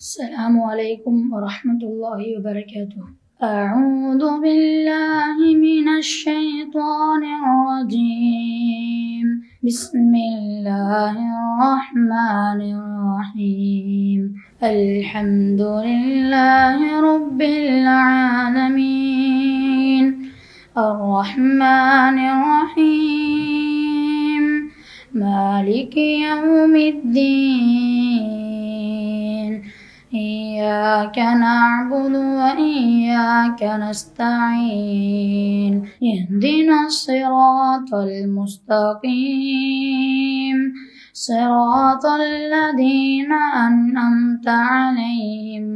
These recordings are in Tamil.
السلام عليكم ورحمة الله وبركاته. أعوذ بالله من الشيطان الرجيم. بسم الله الرحمن الرحيم. الحمد لله رب العالمين الرحمن الرحيم مالك يوم الدين إياك نعبد وإياك نستعين اهدنا الصراط المستقيم صراط الذين أنعمت عليهم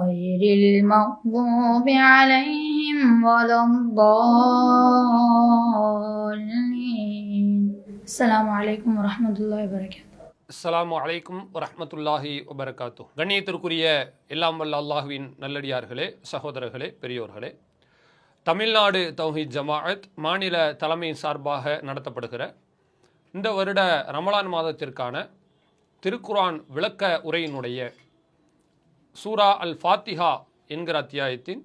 غير المغضوب عليهم ولا الضالين. السلام عليكم ورحمة الله وبركاته. அஸ்ஸலாமு அலைக்கும் வரஹ்மத்துல்லாஹி வபரகாத்து. கண்ணியத்திற்குரிய எல்லாம் வல்ல அல்லாஹ்வின் நல்லடியார்களே, சகோதரர்களே, பெரியோர்களே, தமிழ்நாடு தௌஹீத் ஜமாஅத் மாநில தலைமை சார்பாக நடத்தப்படுகிற இந்த வருட ரமலான் மாதத்திற்கான திருக்குர்ஆன் விளக்க உரையினுடைய சூரா அல் ஃபாத்திஹா என்கிற அத்தியாயத்தின்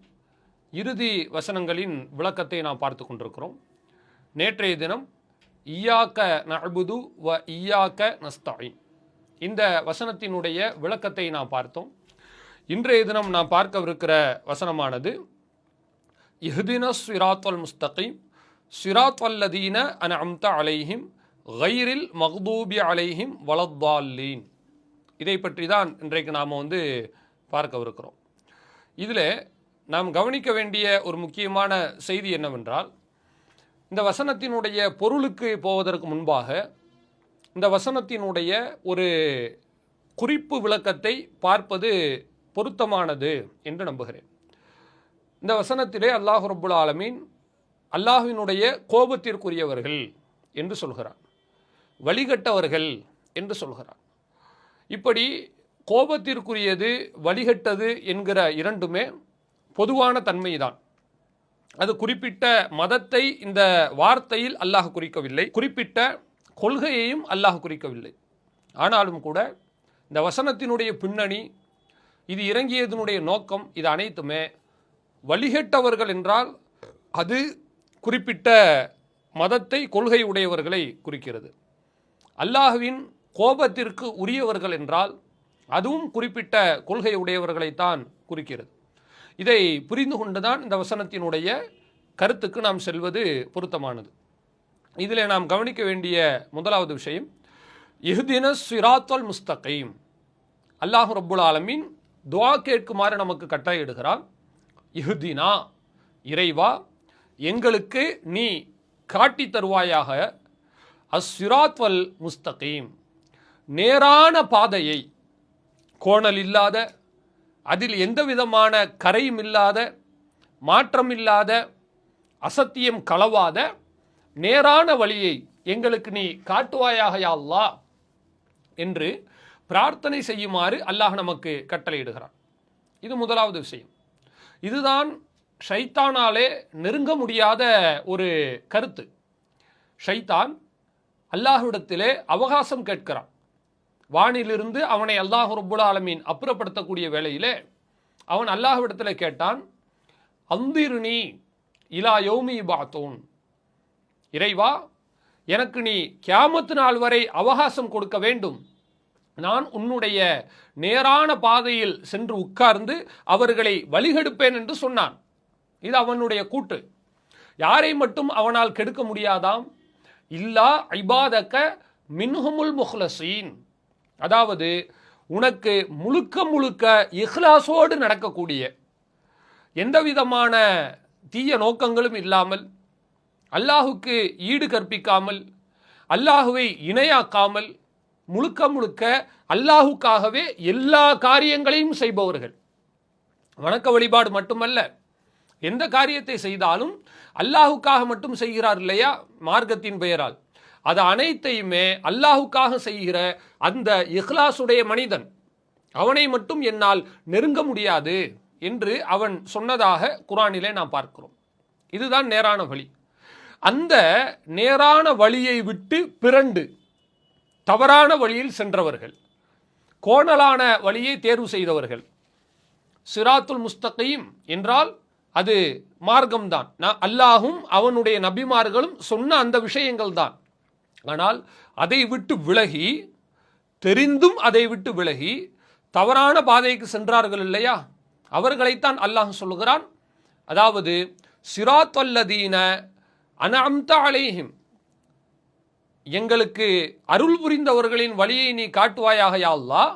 இறுதி வசனங்களின் விளக்கத்தை நாம் பார்த்து கொண்டிருக்கிறோம். நேற்றைய தினம் இய்யாக நஅ்புது வ இய்யாக நஸ்தஈன் இந்த வசனத்தினுடைய விளக்கத்தை நாம் பார்த்தோம். இன்றைய தினம் நாம் பார்க்கவிருக்கிற வசனமானது இஹ்தினஸ் ஸிராத்தல் முஸ்தகீம் ஸிராத்தல் லதீன அன்அம்த அலைஹிம் கைரில் மக்தூபி அலைஹிம் வலத்தால்லீன். இதை பற்றி தான் இன்றைக்கு நாம் பார்க்கவிருக்கிறோம். இதில் நாம் கவனிக்க வேண்டிய ஒரு முக்கியமான செய்தி என்னவென்றால், இந்த வசனத்தினுடைய பொருளுக்கு போவதற்கு முன்பாக இந்த வசனத்தினுடைய ஒரு குறிப்பு விளக்கத்தை பார்ப்பது பொருத்தமானது என்று நம்புகிறேன். இந்த வசனத்திலே அல்லாஹ் ரப்புல் ஆலமீன் அல்லாஹ்வினுடைய கோபத்திற்குரியவர்கள் என்று சொல்கிறார், வழிகட்டவர்கள் என்று சொல்கிறார். இப்படி கோபத்திற்குரியது, வழிகட்டது என்கிற இரண்டுமே பொதுவான தன்மைதான். அது குறிப்பிட்ட மதத்தை இந்த வார்த்தையில் அல்லாஹ் குறிக்கவில்லை, குறிப்பிட்ட கொள்கையையும் அல்லாஹ் குறிக்கவில்லை. ஆனாலும் கூட இந்த வசனத்தினுடைய பின்னணி, இது இறங்கியதனுடைய நோக்கம், இது அனைத்துமே வழிகட்டவர்கள் என்றால் அது குறிப்பிட்ட மதத்தை, கொள்கை உடையவர்களை குறிக்கிறது. அல்லாஹ்வின் கோபத்திற்கு உரியவர்கள் என்றால் அதுவும் குறிப்பிட்ட கொள்கை உடையவர்களைத்தான் குறிக்கிறது. இதை புரிந்து கொண்டுதான் இந்த வசனத்தினுடைய கருத்துக்கு நாம் செல்வது பொருத்தமானது. இதில் நாம் கவனிக்க வேண்டிய முதலாவது விஷயம், இஹ்தினஸ் ஸிராத்தல் முஸ்தகீம். அல்லாஹ் ரப்புல் ஆலமீன் துஆ கேட்குமாறு நமக்கு கட்டளையிடுகிறான். இஹ்தினா, இறைவா எங்களுக்கு நீ காட்டி தருவாயாக, அஸ்ஸிராத்தல் முஸ்தகீம், நேரான பாதையை, கோணல் இல்லாத, அதில் எந்த விதமான கரையும் இல்லாத, மாற்றம் இல்லாத, அசத்தியம் கலவாத நேரான வழியை எங்களுக்கு நீ காட்டுவாயாக யா அல்லாஹ் என்று பிரார்த்தனை செய்யுமாறு அல்லாஹ் நமக்கு கட்டளையிடுகிறான். இது முதலாவது விஷயம். இதுதான் ஷைத்தானாலே நெருங்க முடியாத ஒரு கருத்து. ஷைத்தான் அல்லாஹ்விடத்திலே அவகாசம் கேட்கிறான். வானிலிருந்து அவனை அல்லாஹ் ரப்புல் ஆலமீன் அப்புறப்படுத்தக்கூடிய வேளையிலே அவன் அல்லாஹ்விடத்தில் கேட்டான், அந்திர்னி இலா யௌமி பாத்தூன், இறைவா எனக்கு நீ கியாமத் நாள் வரை அவகாசம் கொடுக்க வேண்டும், நான் உன்னுடைய நேரான பாதையில் சென்று உட்கார்ந்து அவர்களை வழிகெடுப்பேன் என்று சொன்னான். இது அவனுடைய கூற்று. யாரை மட்டும் அவனால் கெடுக்க முடியாதாம்? இல்லா இபாதக மின்ஹுமுல் முஹ்லசீன், அதாவது உனக்கு முழுக்க முழுக்க இஹ்லாஸோடு நடக்கக்கூடிய, எந்த விதமான தீய நோக்கங்களும் இல்லாமல், அல்லாஹுக்கு ஈடு கற்பிக்காமல், அல்லாஹுவை இணையாக்காமல், முழுக்க முழுக்க அல்லாஹுக்காகவே எல்லா காரியங்களையும் செய்பவர்கள். வணக்க வழிபாடு மட்டுமல்ல, எந்த காரியத்தை செய்தாலும் அல்லாஹுக்காக மட்டும் செய்கிறார் இல்லையா, மார்க்கத்தின் பெயரால், அது அனைத்தையுமே அல்லாஹுக்காக செய்கிற அந்த இஹ்லாஸுடைய மனிதன், அவனை மட்டும் என்னால் நெருங்க முடியாது என்று அவன் சொன்னதாக குர்ஆனிலே நாம் பார்க்கிறோம். இதுதான் நேரான வழி. அந்த நேரான வழியை விட்டு பிறண்டு தவறான வழியில் சென்றவர்கள், கோணலான வழியை தேர்வு செய்தவர்கள். சிராத்துல் முஸ்தகீம் என்றால் அது மார்க்கம்தான், அல்லாஹும் அவனுடைய நபிமார்களும் சொன்ன அந்த விஷயங்கள் தான். ஆனால் அதை விட்டு விலகி, தெரிந்தும் அதை விட்டு விலகி தவறான பாதைக்கு சென்றார்கள் இல்லையா, அவர்களைத்தான் அல்லாஹ் சொல்லுகிறான். அதாவது சிராத்தல்லதீன அன்அம்த அலைஹிம், எங்களுக்கு அருள் புரிந்தவர்களின் வழியை நீ காட்டுவாயாக யா அல்லாஹ்.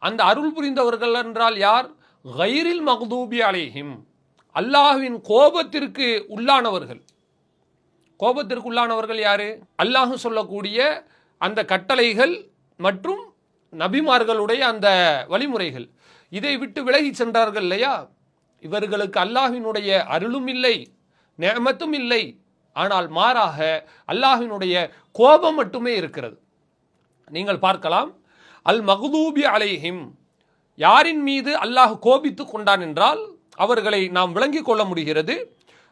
அந்த அருள் புரிந்தவர்கள் என்றால் யார்? கைரில் மக்தூபி அலைஹிம், அல்லாஹ்வின் கோபத்திற்கு உள்ளானவர்கள். கோபத்திற்கு உள்ளானவர்கள் யாரு? அல்லாஹ் சொல்லக்கூடிய அந்த கட்டளைகள் மற்றும் நபிமார்களுடைய அந்த வழிமுறைகள், இதை விட்டு விலகி சென்றார்கள் இல்லையா, இவர்களுக்கு அல்லாஹ்வினுடைய அருளும் இல்லை, நிஅமத்தும் இல்லை. ஆனால் மாறாக அல்லாஹ்வினுடைய கோபம் மட்டுமே இருக்கிறது. நீங்கள் பார்க்கலாம், அல் மக்தூபி அலைஹிம், யாரின் மீது அல்லாஹ் கோபித்து கொண்டான் என்றால் அவர்களை நாம் விளங்கிக் கொள்ள முடிகிறது.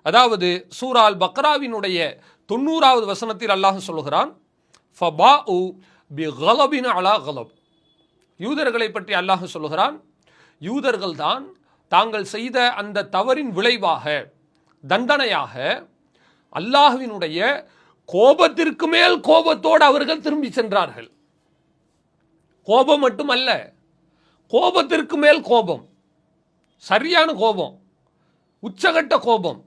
அதாவது சூரா அல் பக்ராவினுடைய 90வது வசனத்தில் அல்லாஹ் சொல்கிறான், ஃபபாஉ பிகலபின் அலா கலப். யூதர்களை பற்றி அல்லாஹ் சொல்கிறான், யூதர்கள் தான் தாங்கள் செய்த அந்த தவறின் விளைவாக, தண்டனையாக அல்லாஹ்வினுடைய கோபத்திற்கு மேல் கோபத்தோடு அவர்கள் திரும்பி சென்றார்கள். கோபம் மட்டுமல்ல, கோபத்திற்கு மேல் கோபம், சரியான கோபம், உச்சகட்ட கோபம்.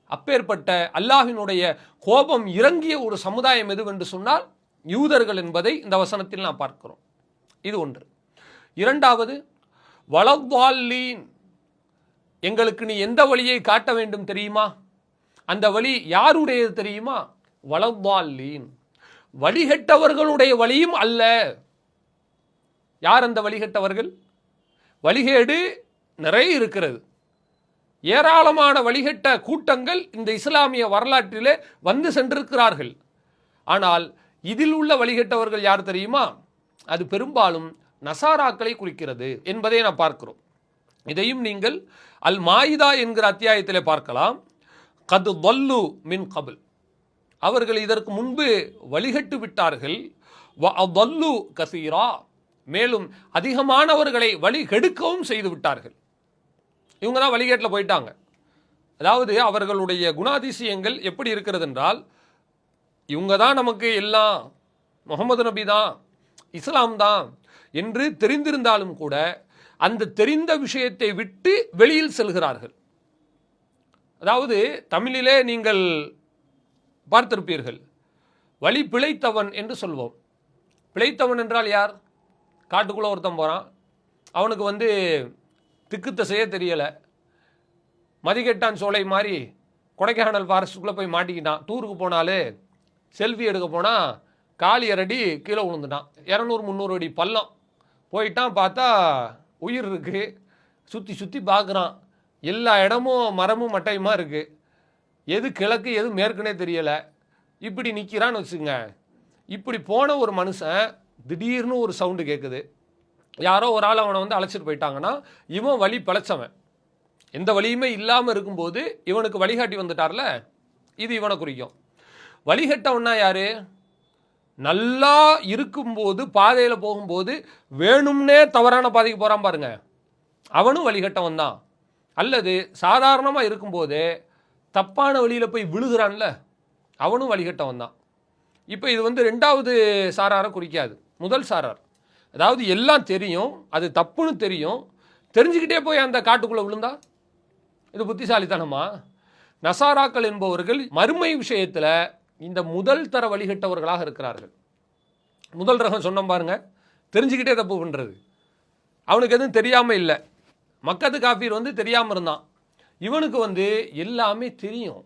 அப்பேற்பட்ட அல்லாஹ்வினுடைய கோபம் இறங்கிய ஒரு சமுதாயம் எதுவென்று சொன்னால் யூதர்கள் என்பதை இந்த வசனத்தில் நாம் பார்க்கிறோம். இது ஒன்று. இரண்டாவது, வலத்தால்லீன், எங்களுக்கு நீ எந்த வழியை காட்ட வேண்டும் தெரியுமா? அந்த வழி யாருடையது தெரியுமா? வலத்தால்லீன், வழிகெட்டவர்களுடைய வழியும் அல்ல. யார் அந்த வழிகெட்டவர்கள்? வழிகேடு நிறைய இருக்கிறது, ஏராளமான வழிகெட்ட கூட்டங்கள் இந்த இஸ்லாமிய வரலாற்றிலே வந்து சென்றிருக்கிறார்கள். ஆனால் இதில் உள்ள வழிகெட்டவர்கள் யார் தெரியுமா? அது பெரும்பாலும் நசாராக்களை குறிக்கிறது என்பதை நாம் பார்க்கிறோம். இதையும் நீங்கள் அல் மாயிதா என்கிற அத்தியாயத்திலே பார்க்கலாம். கது வல்லு மின் கபில், அவர்கள் இதற்கு முன்பு வழிகட்டு விட்டார்கள். வல்லு கசீரா, மேலும் அதிகமானவர்களை வழிகெடுக்கவும் செய்து விட்டார்கள். இவங்க தான் வழிகேட்டில் போயிட்டாங்க. அதாவது அவர்களுடைய குணாதிசயங்கள் எப்படி இருக்கிறது என்றால், இவங்க தான் நமக்கு எல்லாம், முகமது நபி தான், இஸ்லாம் தான் என்று தெரிந்திருந்தாலும் கூட அந்த தெரிந்த விஷயத்தை விட்டு வெளியில் செல்கிறார்கள். அதாவது தமிழிலே நீங்கள் பார்த்திருப்பீர்கள், வழி பிழைத்தவன் என்று சொல்வோம். பிழைத்தவன் என்றால் யார்? காட்டுக்குள்ளே ஒருத்தன் போகிறான், அவனுக்கு திக்குத்த செய்ய தெரியலை, மதிகெட்டான் சோலை மாதிரி கொடைக்கானல் ஃபாரஸ்ட்டுக்குள்ளே போய் மாட்டிக்கிட்டான். டூருக்கு போனாலே செல்ஃபி எடுக்க போனால் காலி அரடி கீழே விழுந்துட்டான். 200-300 அடி பள்ளம் போயிட்டான். பார்த்தா உயிர் இருக்குது. சுற்றி சுற்றி பார்க்குறான், எல்லா இடமும் மரமும் மட்டையுமா இருக்குது. எது கிழக்கு எது மேற்குனே தெரியலை. இப்படி நிற்கிறான்னு வச்சுங்க. இப்படி போன ஒரு மனுஷன் திடீர்னு ஒரு சவுண்டு கேட்குது. யாரோ ஒரு ஆள் அவனை அழைச்சிட்டு போயிட்டாங்கன்னா இவன் வழி பிழைச்சவன். எந்த வழியுமே இல்லாமல் இருக்கும்போது இவனுக்கு வழிகாட்டி வந்துட்டார்ல, இது இவனை குறிக்கும். வழிகட்டவன்னா யாரு? நல்லா இருக்கும்போது பாதையில் போகும்போது வேணும்னே தவறான பாதைக்கு போகிறான் பாருங்க, அவனும் வழிகட்டவன் தான். அல்லது சாதாரணமாக இருக்கும்போதே தப்பான வழியில் போய் விழுகிறான்ல, அவனும் வழிகட்டவன் தான். இப்போ இது ரெண்டாவது சாராரை குறிக்காது, முதல் சாரார். அதாவது எல்லாம் தெரியும், அது தப்புன்னு தெரியும், தெரிஞ்சுக்கிட்டே போய் அந்த காட்டுக்குள்ளே விழுந்தா இது புத்திசாலித்தனமா? நசாராக்கள் என்பவர்கள் மறுமை விஷயத்தில் இந்த முதல் தர வழிகட்டவர்களாக இருக்கிறார்கள். முதல் ரகம் சொன்னோம் பாருங்க, தெரிஞ்சுக்கிட்டே தப்பு பண்ணுறது. அவனுக்கு எதுவும் தெரியாமல் இல்லை. மக்கத்து காஃபீர் தெரியாமல் இருந்தான். இவனுக்கு எல்லாமே தெரியும்.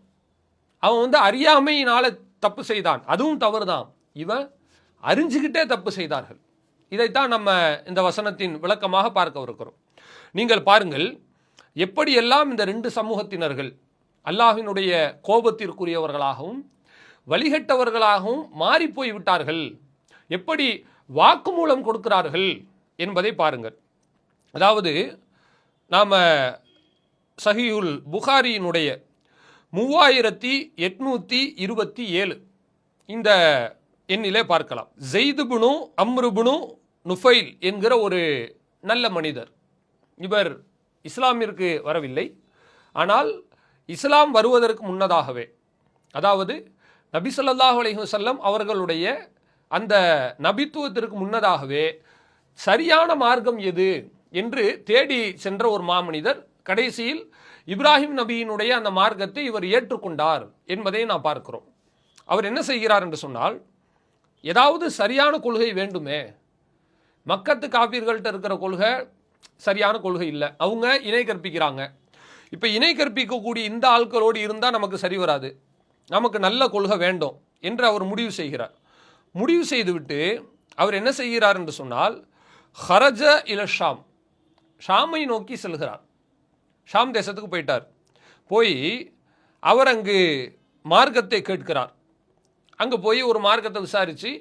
அவன் அறியாமையினால் தப்பு செய்தான், அதுவும் தவறு தான். இவன் அறிஞ்சுக்கிட்டே தப்பு செய்தார்கள். இதைத்தான் நம்ம இந்த வசனத்தின் விளக்கமாக பார்க்க இருக்கிறோம். நீங்கள் பாருங்கள், எப்படியெல்லாம் இந்த 2 சமூகத்தினர்கள் அல்லாஹ்வினுடைய கோபத்திற்குரியவர்களாகவும் வழிகட்டவர்களாகவும் மாறிப்போய் விட்டார்கள், எப்படி வாக்குமூலம் கொடுக்கிறார்கள் என்பதை பாருங்கள். அதாவது நாம் சஹீஹுல் புகாரியினுடைய 3827 இந்த எண்ணிலே பார்க்கலாம். ஜெயிது பினு அம்ரு பினு நுஃபைல் என்கிற ஒரு நல்ல மனிதர். இவர் இஸ்லாமிற்கு வரவில்லை. ஆனால் இஸ்லாம் வருவதற்கு முன்னதாகவே, அதாவது நபி ஸல்லல்லாஹு அலைஹி வஸல்லம் அவர்களுடைய அந்த நபித்துவத்திற்கு முன்னதாகவே சரியான மார்க்கம் எது என்று தேடி சென்ற ஒரு மாமனிதர் கடைசியில் இப்ராஹிம் நபியினுடைய அந்த மார்க்கத்தை இவர் ஏற்றுக்கொண்டார் என்பதை நாம் பார்க்கிறோம். அவர் என்ன செய்கிறார் என்று சொன்னால், ஏதாவது சரியான கொள்கை வேண்டுமே. மக்கத்து காப்பீர்கள்ட்ட இருக்கிற கொள்கை சரியான கொள்கை இல்லை, அவங்க இணை கற்பிக்கிறாங்க. இப்போ இணை கற்பிக்கக்கூடிய இந்த ஆட்களோடு இருந்தால் நமக்கு சரி வராது, நமக்கு நல்ல கொள்கை வேண்டும் என்று அவர் முடிவு செய்கிறார். முடிவு செய்துவிட்டு அவர் என்ன செய்கிறார் என்று சொன்னால், ஹரஜ இல ஷாம், ஷாமை நோக்கி செல்கிறார். ஷாம் தேசத்துக்கு போயிட்டார். போய் அவர் அங்கு மார்க்கத்தை கேட்கிறார். அங்கே போய் ஒரு மார்க்கத்தை விசாரித்து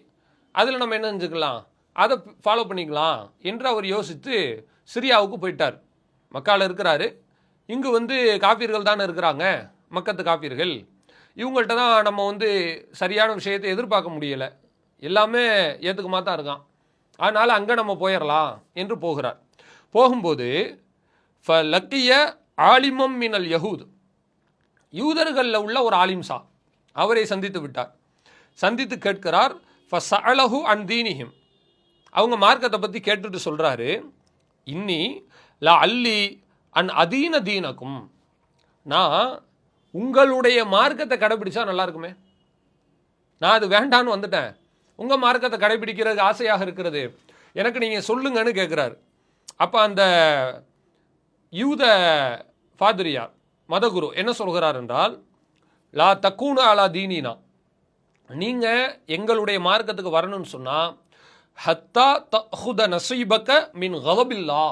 அதில் நம்ம என்ன செஞ்சுக்கலாம், அதை ஃபாலோ பண்ணிக்கலாம் என்று அவர் யோசித்து சிரியாவுக்கு போயிட்டார். மக்காவில் இருக்கிறாரு. இங்கு காப்பீர்கள் தானே இருக்கிறாங்க, மக்கத்து காப்பீர்கள். இவங்கள்ட்ட தான் நம்ம சரியான விஷயத்தை எதிர்பார்க்க முடியலை, எல்லாமே ஏற்றுக்குமா தான் இருக்கான். அதனால் அங்கே நம்ம போயிடலாம் என்று போகிறார். போகும்போது லக்கிய ஆலிமம் மினல் யஹூத், யூதர்களில் உள்ள ஒரு ஆலிம்சா அவரை சந்தித்து விட்டார். சந்தித்து கேட்கிறார், ஃபஸஅலஹு அன் தீனிஹிம், அவங்க மார்க்கத்தை பற்றி கேட்டுட்டு சொல்கிறாரு, இன்னி லா அல்லி அன் அதீன தீனக்கும், நான் உங்களுடைய மார்க்கத்தை கடைபிடிச்சா நல்லா இருக்குமே, நான் அது வேண்டான்னு வந்துட்டேன், உங்கள் மார்க்கத்தை கடைபிடிக்கிறதுக்கு ஆசையாக இருக்கிறது, எனக்கு நீங்கள் சொல்லுங்கன்னு கேட்குறாரு. அப்போ அந்த யூத ஃபாதிரியார் மதகுரு என்ன சொல்கிறார் என்றால், லா தக்கூன அலா தீனினா, நீங்கள் எங்களுடைய மார்க்கத்துக்கு வரணும்னு சொன்னால் ஹத்தா தஹுத நசீபக்க மின் கலபில்லா,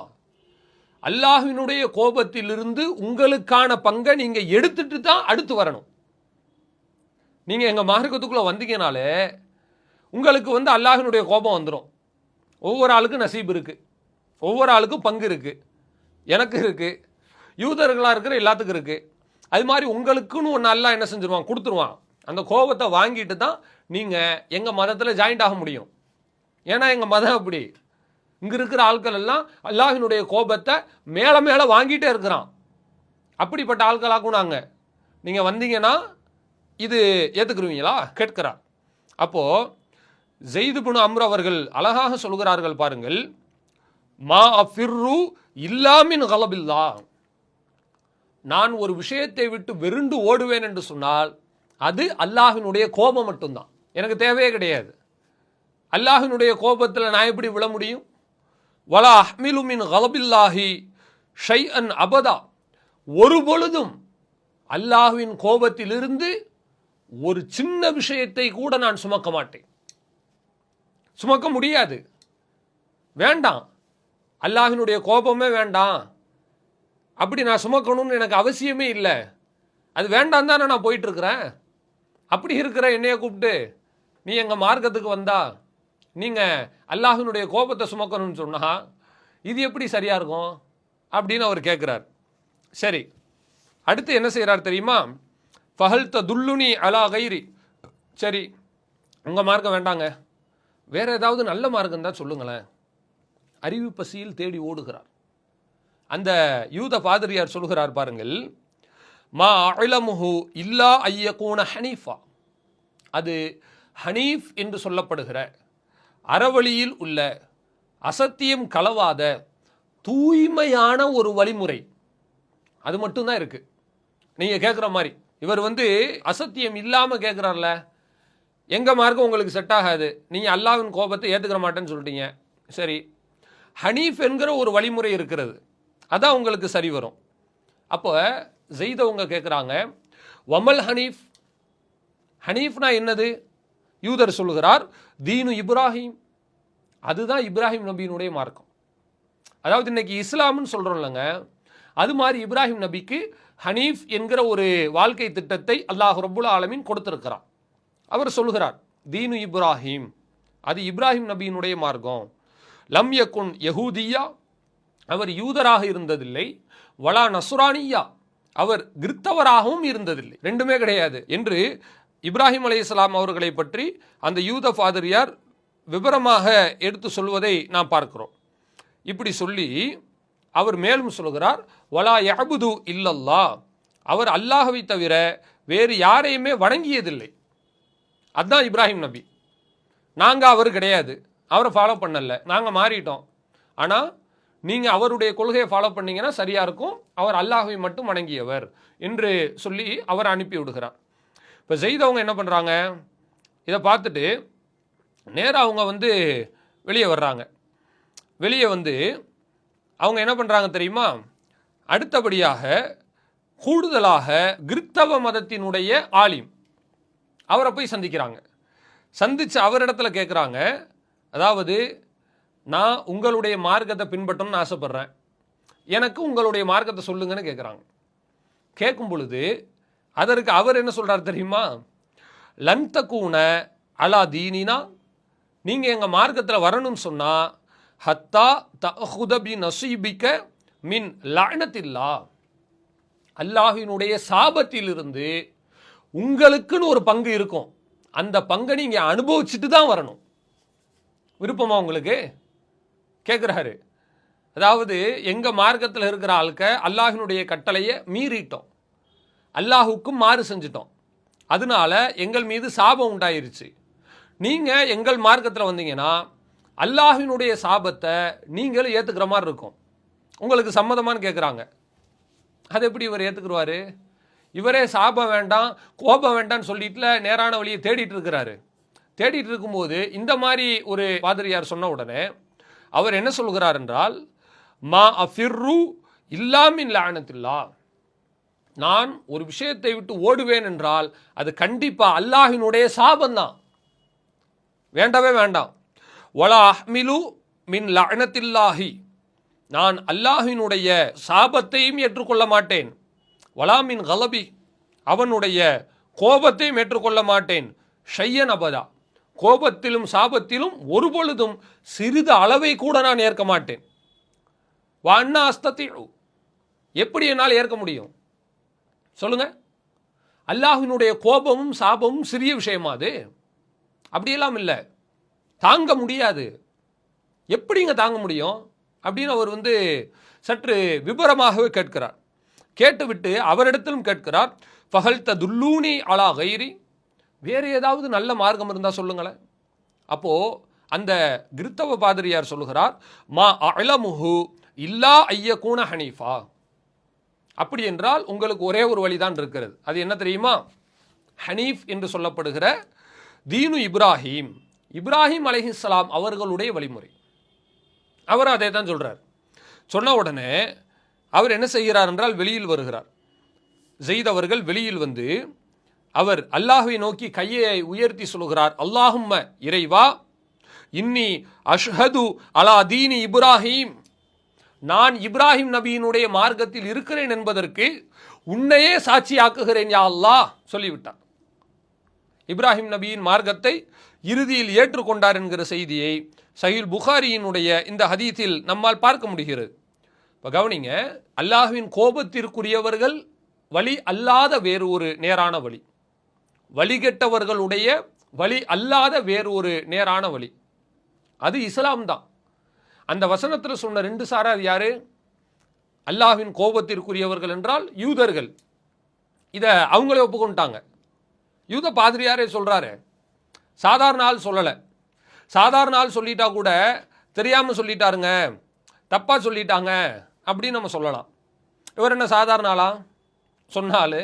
அல்லாஹ்வினுடைய கோபத்திலிருந்து உங்களுக்கான பங்கை நீங்கள் எடுத்துட்டு தான் அடுத்து வரணும். நீங்கள் எங்கள் மார்க்கத்துக்குள்ளே வந்தீங்கனாலே உங்களுக்கு அல்லாஹ்வினுடைய கோபம் வந்துடும். ஒவ்வொரு ஆளுக்கும் நசீப் இருக்குது, ஒவ்வொரு ஆளுக்கும் பங்கு இருக்குது, எனக்கு இருக்குது, யூதர்களாக இருக்கிற எல்லாத்துக்கும் இருக்குது. அது மாதிரி உங்களுக்குன்னு ஒன்று அல்லாஹ் என்ன செஞ்சிருவான், கொடுத்துருவான். அந்த கோபத்தை வாங்கிட்டு தான் நீங்கள் எங்கள் மதத்தில் ஜாயிண்ட் ஆக முடியும். ஏன்னா எங்கள் மதம் அப்படி, இங்கே இருக்கிற ஆட்கள் எல்லாம் அல்லாஹ்வினுடைய கோபத்தை மேலே மேலே வாங்கிட்டே இருக்கிறான். அப்படிப்பட்ட ஆட்களாக்கும் நாங்கள், நீங்கள் வந்தீங்கன்னா இது ஏற்றுக்குருவீங்களா கேட்கிறார். அப்போது ஸெய்து பின் அம்ர் அவர்கள் அழகாக சொல்கிறார்கள் பாருங்கள், மா அஃபிர்ரு இல்லாமின் கலபில்லா, நான் ஒரு விஷயத்தை விட்டு வெறுண்டு ஓடுவேன் என்று சொன்னால் அது அல்லாஹ்வினுடைய கோபம் மட்டும்தான், எனக்கு தேவையே கிடையாது. அல்லாஹ்வினுடைய கோபத்தில் நான் எப்படி விழ முடியும்? வலா அஹ்மிலு மின் கலபில்லாஹி ஷைஅன் அபதா, ஒரு பொழுதும் அல்லாஹ்வின் கோபத்திலிருந்து ஒரு சின்ன விஷயத்தை கூட நான் சுமக்க மாட்டேன், சுமக்க முடியாது, வேண்டாம், அல்லாஹ்வினுடைய கோபமே வேண்டாம், அப்படி நான் சுமக்கணும்னு எனக்கு அவசியமே இல்லை, அது வேண்டாம் தானே நான் போயிட்டுருக்கிறேன். அப்படி இருக்கிற என்னைய கூப்பிட்டு நீ எங்கள் மார்க்கத்துக்கு வந்தா நீங்கள் அல்லாஹ்வினுடைய கோபத்தை சுமக்கணும்னு சொன்னால் இது எப்படி சரியாக இருக்கும் அப்படின்னு அவர் கேட்குறார். சரி, அடுத்து என்ன செய்கிறார் தெரியுமா? ஃபஹல் ததுல்லுனி அலா கைரி, சரி உங்கள் மார்க்கம் வேண்டாங்க, வேறு ஏதாவது நல்ல மார்க்கம் தான் சொல்லுங்களேன். அறிவு பசியில் தேடி ஓடுகிறார். அந்த யூத பாதிரியார் சொல்கிறார் பாருங்கள், மா அலமுஹு இல்லா ஐயகூன ஹனீஃபா, அது ஹனீஃப் என்று சொல்லப்படுகிற அறவழியில் உள்ள அசத்தியம் கலவாத தூய்மையான ஒரு வழிமுறை, அது மட்டும்தான் இருக்குது. நீங்கள் கேட்குற மாதிரி இவர் அசத்தியம் இல்லாமல் கேட்குறார்ல, எங்கள் மார்க்கம் உங்களுக்கு செட் ஆகாது, நீங்கள் அல்லாஹ்வின் கோபத்தை ஏற்றுக்கிற மாட்டேன்னு சொல்லிட்டீங்க, சரி ஹனீஃப் என்கிற ஒரு வழிமுறை இருக்கிறது, அதான் உங்களுக்கு சரி வரும். அப்போ ஸெய்தவங்க கேட்குறாங்க, வமல் ஹனீஃப், ஹனீஃப்னா என்னது? யூதர் சொல்லுகிறார், தீனு இப்ராஹிம், அதுதான் இப்ராஹிம் நபியினுடைய மார்க்கம். அதாவது இன்னைக்கு இஸ்லாம்னு சொல்கிறோம் இல்லைங்க, அது மாதிரி இப்ராஹிம் நபிக்கு ஹனீஃப் என்கிற ஒரு வாழ்க்கை திட்டத்தை அல்லாஹ் ரப்புல் ஆலமீன் கொடுத்திருக்கிறார். அவர் சொல்லுகிறார், தீனு இப்ராஹிம், அது இப்ராஹிம் நபியினுடைய மார்க்கம். லம் யகுன் யஹூதியா, அவர் யூதராக இருந்ததில்லை, வலா நசுரானியா, அவர் கிறித்தவராகவும் இருந்ததில்லை, ரெண்டுமே கிடையாது என்று இப்ராஹிம் அலைஹிஸ்ஸலாம் அவர்களை பற்றி அந்த யூத ஃபாதரியார் விவரமாக எடுத்து சொல்வதை நாம் பார்க்கிறோம். இப்படி சொல்லி அவர் மேலும் சொல்கிறார், வலா யஅபுது இல்லல்லா, அவர் அல்லாஹ்வை தவிர வேறு யாரையுமே வணங்கியதில்லை. அதுதான் இப்ராஹிம் நபி. நாங்கள் அவர் கிடையாது, அவரை ஃபாலோ பண்ணல, நாங்கள் மாறிட்டோம். ஆனால் நீங்கள் அவருடைய கொள்கையை ஃபாலோ பண்ணீங்கன்னா சரியாக இருக்கும், அவர் அல்லாஹ்வை மட்டும் வணங்கியவர் என்று சொல்லி அவர் அனுப்பி விடுகிறார். இப்போ ஜெயித் அவங்க என்ன பண்ணுறாங்க, இதை பார்த்துட்டு நேராக அவங்க வெளியே வர்றாங்க. வெளியே அவங்க என்ன பண்ணுறாங்க தெரியுமா, அடுத்தபடியாக கூடுதலாக கிறிஸ்தவ மதத்தினுடைய ஆலிம் அவரை போய் சந்திக்கிறாங்க. சந்தித்து அவரிடத்துல கேட்குறாங்க, அதாவது நான் உங்களுடைய மார்க்கத்தை பின்பற்றணும்னு ஆசைப்பட்றேன், எனக்கு உங்களுடைய மார்க்கத்தை சொல்லுங்கன்னு கேட்குறாங்க. கேட்கும் பொழுது அதற்கு அவர் என்ன சொல்கிறார் தெரியுமா, லன்தக்கூன அலா தீனினா, நீங்கள் எங்கள் மார்க்கத்தில் வரணும்னு சொன்னால் ஹத்தா தஹுதபி நசீபிக்க மின் லஅனத்தில்லா, அல்லாஹ்வினுடைய சாபத்திலிருந்து உங்களுக்குன்னு ஒரு பங்கு இருக்கும், அந்த பங்கை நீங்கள் அனுபவிச்சுட்டு தான் வரணும். விருப்பமா உங்களுக்கு கேட்குறாரு. அதாவது எங்கள் மார்க்கத்தில் இருக்கிற ஆளுக்க அல்லாஹினுடைய கட்டளையை மீறிட்டோம், அல்லாஹுக்கும் மாறு செஞ்சிட்டோம், அதனால எங்கள் மீது சாபம் உண்டாயிருச்சு. நீங்கள் எங்கள் மார்க்கத்தில் வந்தீங்கன்னா அல்லாஹினுடைய சாபத்தை நீங்கள் ஏற்றுக்கிற மாதிரி இருக்கும், உங்களுக்கு சம்மதமானு கேட்குறாங்க. அது எப்படி இவர் ஏற்றுக்குருவார்? இவரே சாபம் வேண்டாம் கோபம் வேண்டாம்னு சொல்லிட்டுல நேரான வழியை தேடிட்டு இருக்கிறாரு. தேடிட்டு இருக்கும்போது இந்த மாதிரி ஒரு பாதிரியார் சொன்ன உடனே அவர் என்ன சொல்கிறார் என்றால், மா அஃபிர்ரு இல்லாமின் லஅனத்தில்லா, நான் ஒரு விஷயத்தை விட்டு ஓடுவேன் என்றால் அது கண்டிப்பாக அல்லாஹினுடைய சாபந்தான், வேண்டவே வேண்டாம். வலா அஹ்மிலு மின் லஅனத்தில்லாஹி, நான் அல்லாஹினுடைய சாபத்தையும் ஏற்றுக்கொள்ள மாட்டேன். வலா மின் கலபி, அவனுடைய கோபத்தையும் ஏற்றுக்கொள்ள மாட்டேன். ஷையன் அபதா, கோபத்திலும் சாபத்திலும் ஒரு பொழுதும் சிறிது அளவை கூட நான் ஏற்க மாட்டேன். வண்ணா அஸ்தத்தி, எப்படி என்னால் ஏற்க முடியும் சொல்லுங்க? அல்லாஹினுடைய கோபமும் சாபமும் சிறிய விஷயமா அது? அப்படியெல்லாம் இல்லை, தாங்க முடியாது. எப்படிங்க தாங்க முடியும் அப்படின்னு அவர் சற்று விபரமாகவே கேட்கிறார். கேட்டுவிட்டு அவரிடத்திலும் கேட்கிறார், ஃபஹல் ததுல்லூனி அலா கைரி, வேறு ஏதாவது நல்ல மார்க்கம் இருந்தால் சொல்லுங்களேன். அப்போது அந்த கிறிஸ்தவ பாதிரியார் சொல்லுகிறார், மா அலமுஹு இல்லா ஐயக்கூன ஹனீஃபா, அப்படி என்றால் உங்களுக்கு ஒரே ஒரு வழிதான் இருக்கிறது, அது என்ன தெரியுமா, ஹனீஃப் என்று சொல்லப்படுகிற தீனு இப்ராஹிம், இப்ராஹிம் அலைஹிஸ்ஸலாம் அவர்களுடைய வழிமுறை. அவர் அதே தான் சொல்கிறார். சொன்ன உடனே அவர் என்ன செய்கிறார் என்றால் வெளியில் வருகிறார். ஜெயித் அவர்கள் வெளியில் அவர் அல்லாஹ்வை நோக்கி கையை உயர்த்தி சொல்கிறார், அல்லாஹும்ம, இறைவா, இன்னி அஷ்ஹது அலா தீனி இப்ராஹிம், நான் இப்ராஹிம் நபியினுடைய மார்க்கத்தில் இருக்கிறேன் என்பதற்கு உன்னையே சாட்சியாக்குகிறேன் யா அல்லாஹ் சொல்லிவிட்டார். இப்ராஹிம் நபியின் மார்க்கத்தை இறுதியில் ஏற்றுக்கொண்டார் என்கிற செய்தியை சஹீல் புகாரியினுடைய இந்த ஹதீஸில் நம்மால் பார்க்க முடிகிறது. இப்போ கவனிங்க, அல்லாஹ்வின் கோபத்திற்குரியவர்கள் வழி அல்லாத வேறு ஒரு நேரான வழி, வழிகெட்டவர்களுடைய வழி அல்லாத வேறு ஒரு நேரான வழி, அது இஸ்லாம் தான். அந்த வசனத்தில் சொன்ன ரெண்டு சாரார் யாரு? அல்லாஹ்வின் கோபத்திற்குரியவர்கள் என்றால் யூதர்கள். இதை அவங்களே ஒப்புக்கொண்டாங்க. யூத பாதிரியாரே சொல்கிறாரு, சாதாரண ஆள் சொல்லலை. சாதாரண ஆள் சொல்லிட்டா கூட தெரியாமல் சொல்லிட்டாருங்க, தப்பாக சொல்லிட்டாங்க அப்படின்னு நம்ம சொல்லலாம். இவர் என்ன சாதாரண ஆளா? சொன்னால்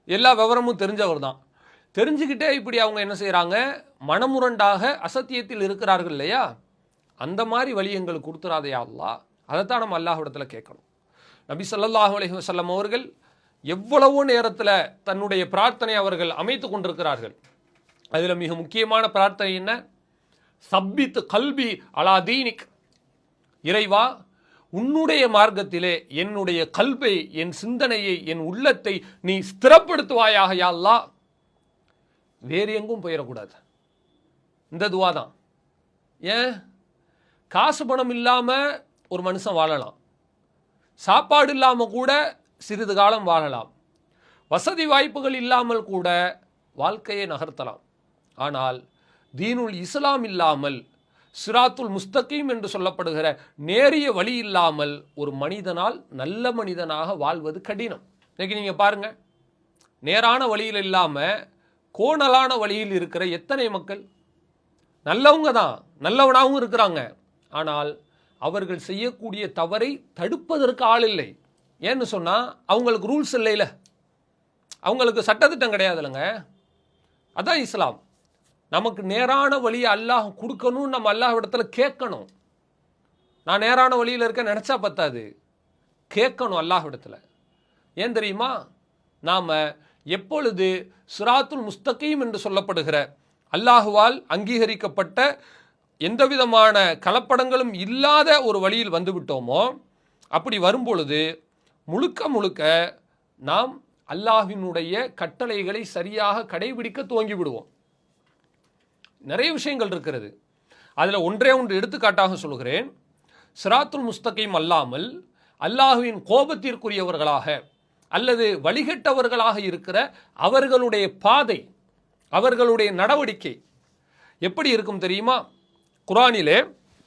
எல்லா விவரமும் தெரிஞ்சவர் தான். தெரிஞ்சுக்கிட்டே இப்படி அவங்க என்ன செய்கிறாங்க, மனமுரண்டாக அசத்தியத்தில் இருக்கிறார்கள் இல்லையா? அந்த மாதிரி வழி எங்களுக்கு கொடுத்துறாதே அல்லாஹ், அதைத்தான் நம்ம அல்லாஹ்விடத்தில் கேட்கணும். நபி ஸல்லல்லாஹு அலைஹி வஸல்லம் அவர்கள் எவ்வளவோ நேரத்தில் தன்னுடைய பிரார்த்தனை அவர்கள் அமைத்து கொண்டிருக்கிறார்கள். அதில் மிக முக்கியமான பிரார்த்தனை என்ன? சப்பித் கல்பி அலா தீனிக், இறைவா, உன்னுடைய மார்க்கத்திலே என்னுடைய கல்பை, என் சிந்தனையை, என் உள்ளத்தை நீ ஸ்திரப்படுத்துவாயாக யா அல்லாஹ். வேறு எங்கும் போயிடக்கூடாது. இந்த துவா தான். ஏன்? காசு பணம் இல்லாமல் ஒரு மனுஷன் வாழலாம், சாப்பாடு இல்லாமல் கூட சிறிது காலம் வாழலாம், வசதி வாய்ப்புகள் இல்லாமல் கூட வாழ்க்கையை நகர்த்தலாம். ஆனால் தீனுல் இஸ்லாம் இல்லாமல், சிராத்துல் முஸ்தகீம் என்று சொல்லப்படுகிற நேரிய வழி இல்லாமல் ஒரு மனிதனால் நல்ல மனிதனாக வாழ்வது கடினம். இன்னைக்கு நீங்கள் பாருங்கள், நேரான வழியில் இல்லாமல் கோணலான வழியில் இருக்கிற எத்தனை மக்கள் நல்லவங்க தான், நல்லவனாகவும் இருக்கிறாங்க. ஆனால் அவர்கள் செய்யக்கூடிய தவறை தடுப்பதற்கு ஆள் இல்லை. ஏன்னு சொன்னால் அவங்களுக்கு ரூல்ஸ் இல்லைல்ல, அவங்களுக்கு சட்டத்திட்டம் கிடையாது இல்லைங்க. அதான் இஸ்லாம். நமக்கு நேரான வழியை அல்லாஹ் கொடுக்கணும்னு நம்ம அல்லாஹ் இடத்துல கேட்கணும். நான் நேரான வழியில் இருக்க நினச்சா பத்தாது, கேட்கணும் அல்லாஹ் இடத்துல. ஏன் தெரியுமா? நாம் எப்பொழுது சிராத்துல் முஸ்தகீம் என்று சொல்லப்படுகிற அல்லாஹுவால் அங்கீகரிக்கப்பட்ட எந்த விதமான கலப்படங்களும் இல்லாத ஒரு வழியில் வந்துவிட்டோமோ, அப்படி வரும்பொழுது முழுக்க முழுக்க நாம் அல்லாஹ்வினுடைய கட்டளைகளை சரியாக கடைபிடிக்க துவங்கி விடுவோம். நிறைய விஷயங்கள் இருக்கிறது. அதில் ஒன்றே ஒன்று எடுத்துக்காட்டாக சொல்கிறேன். சிராத்துல் முஸ்தகீம் அல்லாமல் அல்லாஹ்வின் கோபத்திற்குரியவர்களாக அல்லது வழிகட்டவர்களாக இருக்கிற அவர்களுடைய பாதை, அவர்களுடைய நடவடிக்கை எப்படி இருக்கும் தெரியுமா? குர்ஆனிலே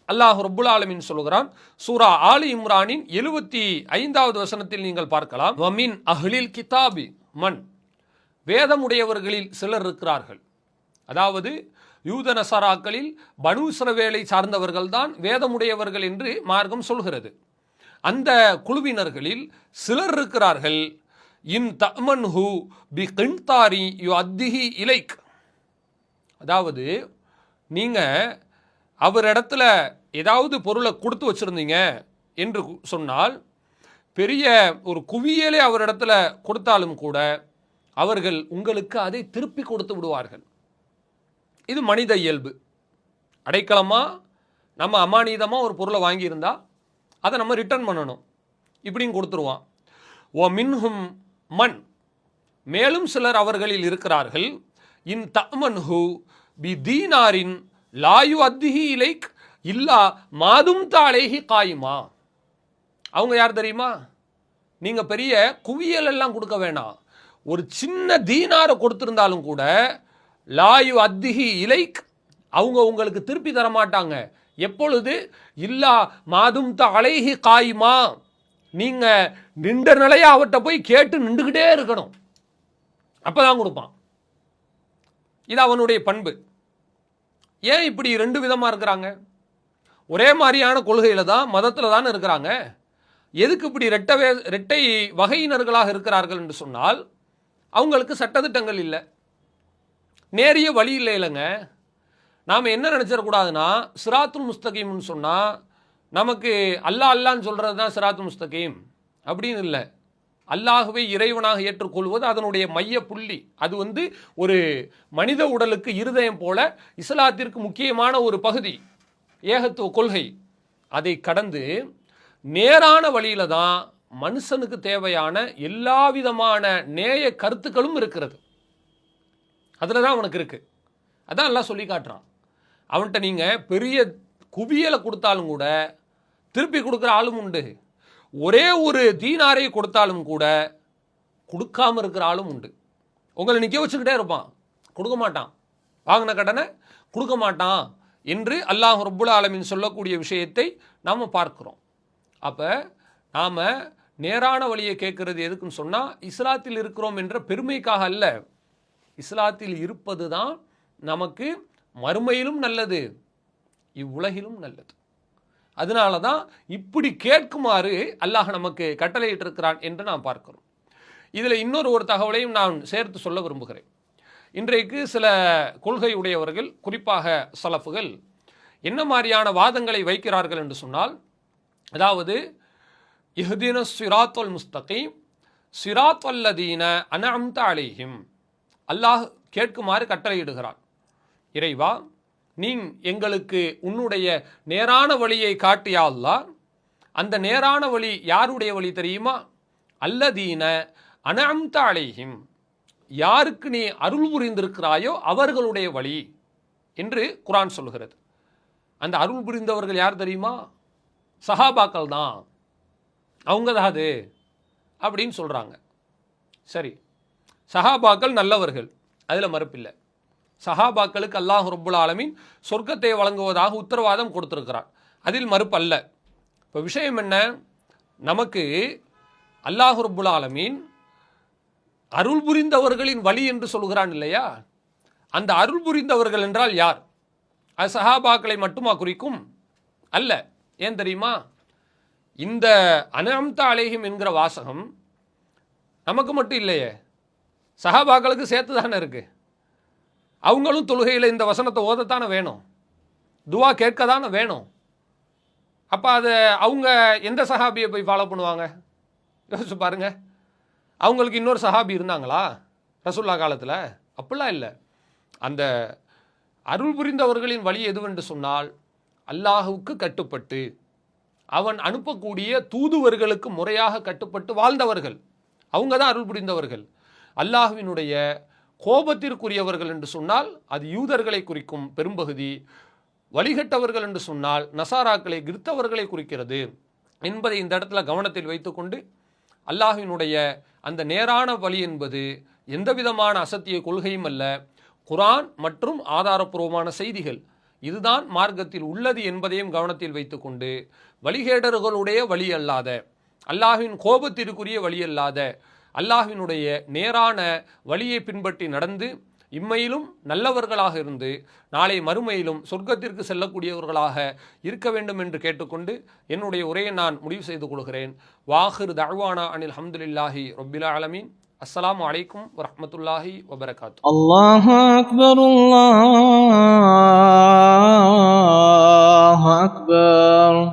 அல்லாஹ் ரப்புல் ஆலமீன் சொல்கிறான், சூரா ஆலி இம்ரானின் 75வது வசனத்தில் நீங்கள் பார்க்கலாம், வமின் அஹ்லில் கிதாபி மன், வேதமுடையவர்களில் சிலர் இருக்கிறார்கள். அதாவது யூத நசாராக்களில் பனூ இஸ்ரவேலை சார்ந்தவர்கள் தான் வேதமுடையவர்கள் என்று மார்க்கம் சொல்கிறது. அந்த குழுவினர்களில் சிலர் இருக்கிறார்கள், இன் தமன்ஹு பி கின்தாரி யுஅத்திஹி இலைக், அதாவது நீங்கள் அவரிடத்துல ஏதாவது பொருளை கொடுத்து வச்சுருந்தீங்க என்று சொன்னால், பெரிய ஒரு குவியலை அவரிடத்துல கொடுத்தாலும் கூட அவர்கள் உங்களுக்கு அதை திருப்பி கொடுத்து விடுவார்கள். இது மனித இயல்பு. அடைக்கலமாக நம்ம அமானிதமாக ஒரு பொருளை வாங்கியிருந்தா அதை நம்ம ரிட்டர்ன் பண்ணணும், இப்படியும் கொடுத்துருவான். ஓ மின்ஹும் மன், மேலும் சிலர் அவர்களில் இருக்கிறார்கள், இன் தமன்ஹு பி தீனாரின் லாயு அத்திஹி இலைக் இல்லா மாதும் தாலேஹி காயுமா. அவங்க யார் தெரியுமா? நீங்கள் பெரிய குவியல் எல்லாம் கொடுக்க வேணாம், ஒரு சின்ன தீனாரை கொடுத்திருந்தாலும் கூட லாயு அத்திஹி இலைக், அவங்க உங்களுக்கு திருப்பி தரமாட்டாங்க. எப்பொழுது? இல்லா மாதும் தாலேஹி காயுமா, நீங்கள் நின்ற நிலையா அவர்கிட்ட போய் கேட்டு நின்றுக்கிட்டே இருக்கணும், அப்பதான் கொடுப்பான். இது அவனுடைய பண்பு. ஏன் இப்படி ரெண்டு விதமாக இருக்கிறாங்க? ஒரே மாதிரியான கொள்கையில் தான், மதத்தில் தான் இருக்கிறாங்க. எதுக்கு இப்படி ரெட்டை வகையினர்களாக இருக்கிறார்கள் என்று சொன்னால், அவங்களுக்கு சட்டத்திட்டங்கள் இல்லை, நேரிய வழி இல்லை இல்லைங்க. நாம் என்ன நினச்சிடக்கூடாதுன்னா, சிராத்துல் முஸ்தகீம்னு சொன்னால் நமக்கு அல்லான்னு சொல்கிறது தான் சிராத்துல் முஸ்தகீம் அப்படின்னு இல்லை. அல்லாஹ்வை இறைவனாக ஏற்றுக்கொள்வது அதனுடைய மைய புள்ளி. அது ஒரு மனித உடலுக்கு இருதயம் போல இஸ்லாத்திற்கு முக்கியமான ஒரு பகுதி, ஏகத்துவ கொள்கை. அதை கடந்து நேரான வழியில தான் மனுஷனுக்கு தேவையான எல்லா விதமான நேய கருத்துக்களும் இருக்கிறது. அதில் தான் அவனுக்கு இருக்கு. அதான் எல்லாம் சொல்லி காட்டுறான். அவன்கிட்ட நீங்கள் பெரிய குவியலை கொடுத்தாலும் கூட திருப்பி கொடுக்குற ஆளும் உண்டு, ஒரே ஒரு தீனாரை கொடுத்தாலும் கூட கொடுக்காம இருக்கிற ஆளும் உண்டு. உங்களை நிற்க வச்சுக்கிட்டே இருப்பான், கொடுக்க மாட்டான், வாங்கின கடனை கொடுக்க மாட்டான் என்று அல்லாஹ் ரப்புல் ஆலமீன் சொல்லக்கூடிய விஷயத்தை நாம் பார்க்கிறோம். அப்போ நாம் நேரான வழியை கேட்கறது எதுக்குன்னு சொன்னால், இஸ்லாத்தில் இருக்கிறோம் என்ற பெருமைக்காக அல்ல. இஸ்லாத்தில் இருப்பது தான் நமக்கு மறுமையிலும் நல்லது, இவ்வுலகிலும் நல்லது. அதனால தான் இப்படி கேட்குமாறு அல்லாஹ் நமக்கு கட்டளையிட்டிருக்கிறான் என்று நாம் பார்க்கிறோம். இதில் இன்னொரு தகவலையும் நான் சேர்த்து சொல்ல விரும்புகிறேன். இன்றைக்கு சில கொள்கை உடையவர்கள், குறிப்பாக சலஃபுகள், என்ன மாதிரியான வாதங்களை வைக்கிறார்கள் என்று சொன்னால், அதாவது இஹ்தின சிராத்துல் முஸ்தகீம் சிராத்துல்லதீன அன்அம்த அலைஹிம், அல்லாஹ் கேட்குமாறு கட்டளையிடுகிறான், இறைவா நீ எங்களுக்கு உன்னுடைய நேரான வழியை காட்டியா அல்லாஹ். அந்த நேரான வழி யாருடைய வழி தெரியுமா? அல்லதீன அன்அம்த அலைஹிம், யாருக்கு நீ அருள் புரிந்திருக்கிறாயோ அவர்களுடைய வழி என்று குர்ஆன் சொல்கிறது. அந்த அருள் புரிந்தவர்கள் யார் தெரியுமா? சஹாபாக்கள் தான், அவங்க தான் அது அப்படின்னு சொல்கிறாங்க. சரி, சஹாபாக்கள் நல்லவர்கள், அதில் மறுப்பில்லை. சஹாபாக்களுக்கு அல்லாஹ் ரப்புல் ஆலமீன் சொர்க்கத்தை வழங்குவதாக உத்தரவாதம் கொடுத்திருக்கிறான். அதில் மறுப்பல்ல. இப்போ விஷயம் என்ன, நமக்கு அல்லாஹ் ரப்புல் ஆலமீன் அருள் புரிந்தவர்களின் வழி என்று சொல்கிறான் இல்லையா, அந்த அருள் புரிந்தவர்கள் என்றால் யார்? அது சஹாபாக்களை மட்டுமா குறிக்கும்? அல்ல. ஏன் தெரியுமா? இந்த அன்அம்த அலைஹிம் என்கிற வாசகம் நமக்கு மட்டும் இல்லையே, சஹாபாக்களுக்கு சேர்த்து தானே இருக்கு. அவங்களும் தொழுகையில் இந்த வசனத்தை ஓதத்தானே வேணும், துவா கேட்க தானே வேணும். அப்போ அதை அவங்க எந்த சஹாபியை போய் ஃபாலோ பண்ணுவாங்க? யோசிச்சு பாருங்க. அவங்களுக்கு இன்னொரு சஹாபி இருந்தாங்களா ரசூல்லா காலத்தில்? அப்படிலாம் இல்லை. அந்த அருள் புரிந்தவர்களின் வழி எதுவென்று சொன்னால், அல்லாஹுவுக்கு கட்டுப்பட்டு அவன் அனுப்பக்கூடிய தூதுவர்களுக்கு முறையாக கட்டுப்பட்டு வாழ்ந்தவர்கள், அவங்க தான் அருள் புரிந்தவர்கள். அல்லாஹுவினுடைய கோபத்திற்குரியவர்கள் என்று சொன்னால் அது யூதர்களை குறிக்கும் பெரும்பகுதி, வழிகட்டவர்கள் என்று சொன்னால் நசாராக்களை, கிறித்தவர்களை குறிக்கிறது என்பதை இந்த இடத்துல கவனத்தில் வைத்துக்கொண்டு, அல்லாஹ்வினுடைய அந்த நேரான வழி என்பது எந்த விதமான அசத்திய கொள்கையும் அல்ல, குர்ஆன் மற்றும் ஆதாரப்பூர்வமான செய்திகள், இதுதான் மார்க்கத்தில் உள்ளது என்பதையும் கவனத்தில் வைத்துக்கொண்டு, வழிகேடர்களுடைய வழி அல்லாத, அல்லாஹ்வின் கோபத்திற்குரிய வழி அல்லாத, அல்லாஹ்வினுடைய நேரான வழியை பின்பற்றி நடந்து இம்மையிலும் நல்லவர்களாக இருந்து நாளை மறுமையிலும் சொர்க்கத்திற்கு செல்லக்கூடியவர்களாக இருக்க வேண்டும் என்று கேட்டுக்கொண்டு என்னுடைய உரையை நான் முடிவு செய்து கொள்கிறேன். வாஹிர் தஅவானா அனில் ஹம்துலில்லாஹி ரப்பில் ஆலமீன். அஸ்ஸலாமு அலைக்கும் வரஹ்மத்துல்லாஹி வபரகாத்து. அல்லாஹு அக்பர், அல்லாஹு அக்பர்.